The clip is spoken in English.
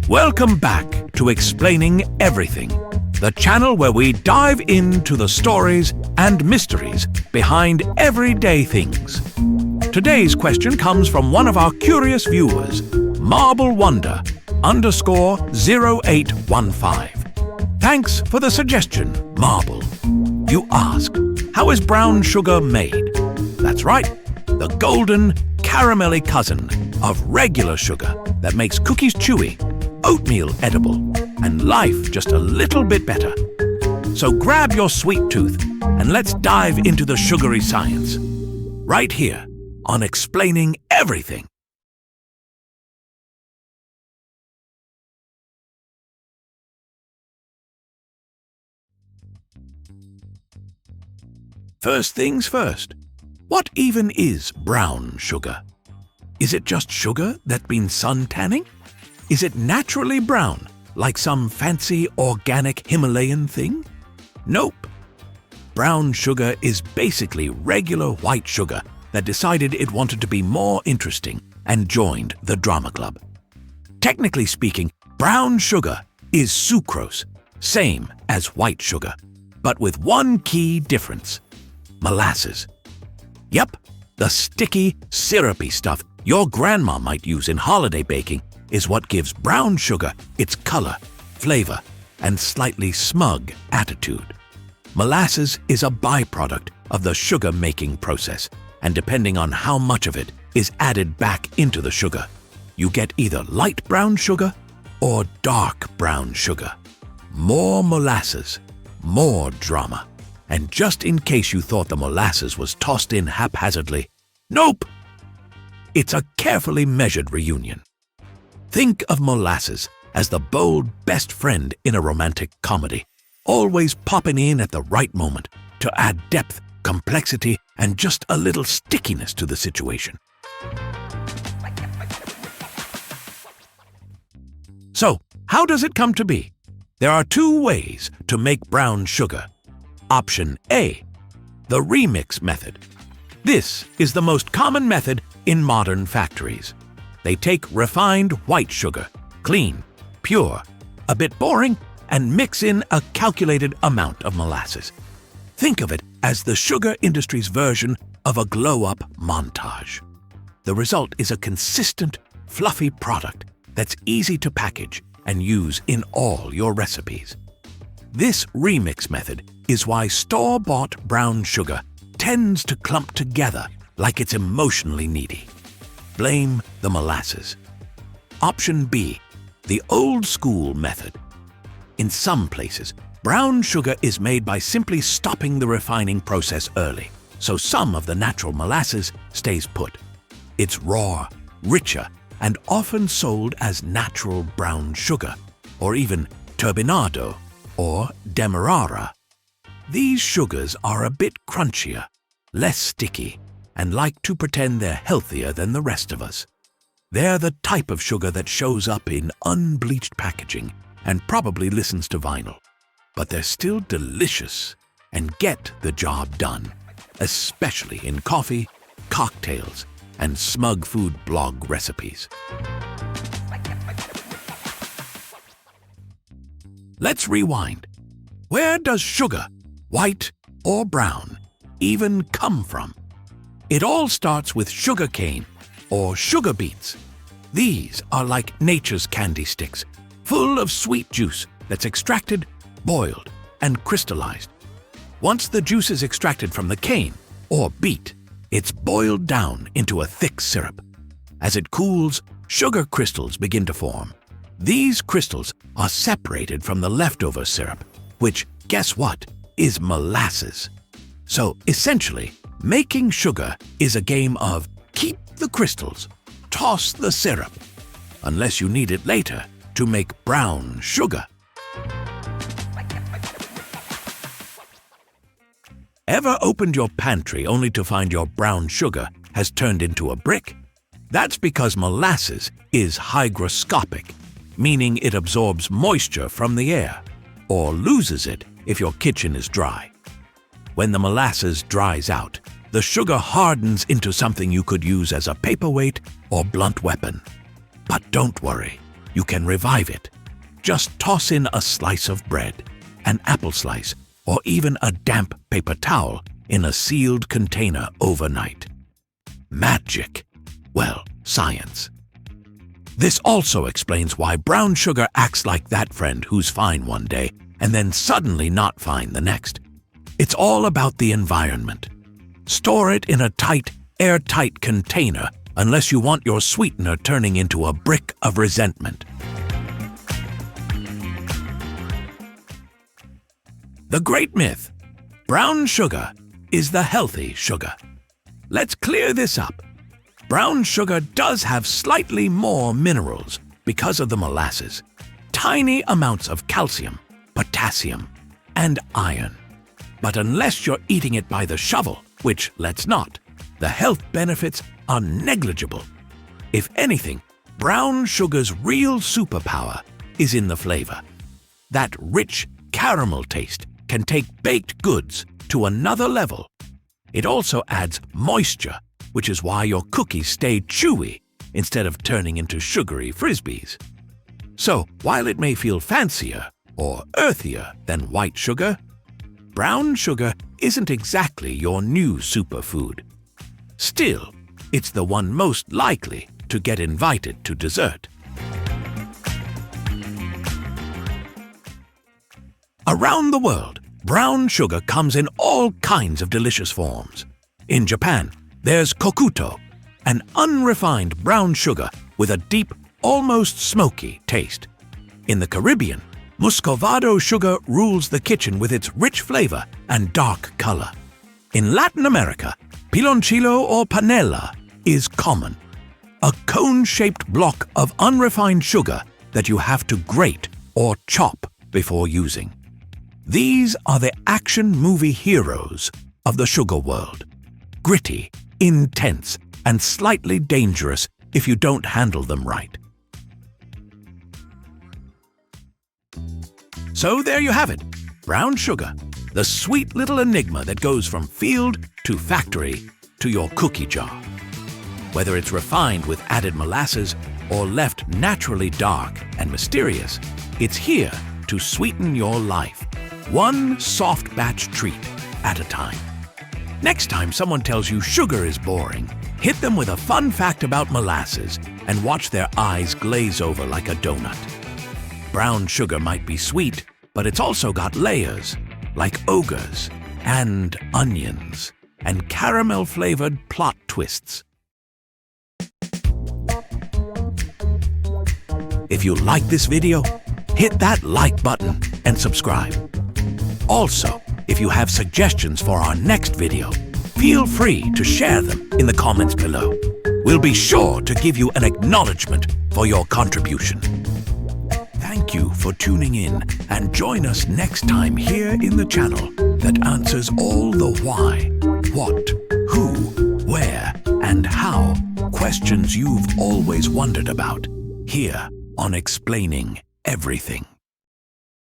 Welcome back to Explaining Everything, the channel where we dive into the stories and mysteries behind everyday things. Today's question comes from one of our curious viewers, Marble0815. Thanks for the suggestion, Marble. You ask, how is brown sugar made? That's right, the golden, caramelly cousin of regular sugar that makes cookies chewy, oatmeal edible, and life just a little bit better. So grab your sweet tooth and let's dive into the sugary science, right here on Explaining Everything. First things first, what even is brown sugar? Is it just sugar that's been sun tanning? Is it naturally brown, like some fancy organic Himalayan thing? Nope. Brown sugar is basically regular white sugar that decided it wanted to be more interesting and joined the drama club. Technically speaking, brown sugar is sucrose, same as white sugar, but with one key difference: molasses. Yep, the sticky, syrupy stuff your grandma might use in holiday baking is what gives brown sugar its color, flavor, and slightly smug attitude. Molasses is a byproduct of the sugar-making process, and depending on how much of it is added back into the sugar, you get either light brown sugar or dark brown sugar. More molasses, more drama. And just in case you thought the molasses was tossed in haphazardly, nope! It's a carefully measured reunion. Think of molasses as the bold best friend in a romantic comedy, always popping in at the right moment to add depth, complexity, and just a little stickiness to the situation. So, how does it come to be? There are two ways to make brown sugar. Option A, the remix method. This is the most common method in modern factories. They take refined white sugar, clean, pure, a bit boring, and mix in a calculated amount of molasses. Think of it as the sugar industry's version of a glow-up montage. The result is a consistent, fluffy product that's easy to package and use in all your recipes. This remix method is why store-bought brown sugar tends to clump together like it's emotionally needy. Blame the molasses. Option B, the old-school method. In some places, brown sugar is made by simply stopping the refining process early, so some of the natural molasses stays put. It's raw, richer, and often sold as natural brown sugar, or even turbinado or demerara. These sugars are a bit crunchier, less sticky, and like to pretend they're healthier than the rest of us. They're the type of sugar that shows up in unbleached packaging and probably listens to vinyl. But they're still delicious and get the job done, especially in coffee, cocktails, and smug food blog recipes. Let's rewind. Where does sugar, white or brown, even come from? It all starts with sugarcane or sugar beets. These are like nature's candy sticks, full of sweet juice that's extracted, boiled, and crystallized. Once the juice is extracted from the cane, or beet, it's boiled down into a thick syrup. As it cools, sugar crystals begin to form. These crystals are separated from the leftover syrup, which, guess what, is molasses. So essentially, making sugar is a game of keep the crystals, toss the syrup, unless you need it later to make brown sugar. Ever opened your pantry only to find your brown sugar has turned into a brick? That's because molasses is hygroscopic, meaning it absorbs moisture from the air, or loses it if your kitchen is dry. When the molasses dries out, the sugar hardens into something you could use as a paperweight or blunt weapon. But don't worry, you can revive it. Just toss in a slice of bread, an apple slice, or even a damp paper towel in a sealed container overnight. Magic. Well, science. This also explains why brown sugar acts like that friend who's fine one day and then suddenly not fine the next. It's all about the environment. Store it in a tight, airtight container unless you want your sweetener turning into a brick of resentment. The great myth: brown sugar is the healthy sugar. Let's clear this up. Brown sugar does have slightly more minerals because of the molasses, tiny amounts of calcium, potassium, and iron. But unless you're eating it by the shovel, which let's not, the health benefits are negligible. If anything, brown sugar's real superpower is in the flavor. That rich caramel taste can take baked goods to another level. It also adds moisture, which is why your cookies stay chewy instead of turning into sugary frisbees. So, while it may feel fancier or earthier than white sugar, brown sugar isn't exactly your new superfood. Still, it's the one most likely to get invited to dessert. Around the world, brown sugar comes in all kinds of delicious forms. In Japan, there's kokuto, an unrefined brown sugar with a deep, almost smoky taste. In the Caribbean, muscovado sugar rules the kitchen with its rich flavor and dark color. In Latin America, piloncillo or panela is common, a cone-shaped block of unrefined sugar that you have to grate or chop before using. These are the action movie heroes of the sugar world. Gritty, intense, and slightly dangerous if you don't handle them right. So there you have it, brown sugar, the sweet little enigma that goes from field to factory to your cookie jar. Whether it's refined with added molasses or left naturally dark and mysterious, it's here to sweeten your life, one soft batch treat at a time. Next time someone tells you sugar is boring, hit them with a fun fact about molasses and watch their eyes glaze over like a donut. Brown sugar might be sweet, but it's also got layers, like ogres and onions and caramel-flavored plot twists. If you like this video, hit that like button and subscribe. Also, if you have suggestions for our next video, feel free to share them in the comments below. We'll be sure to give you an acknowledgement for your contribution. Thank you for tuning in and join us next time here in the channel that answers all the why, what, who, where, and how questions you've always wondered about here on Explaining Everything.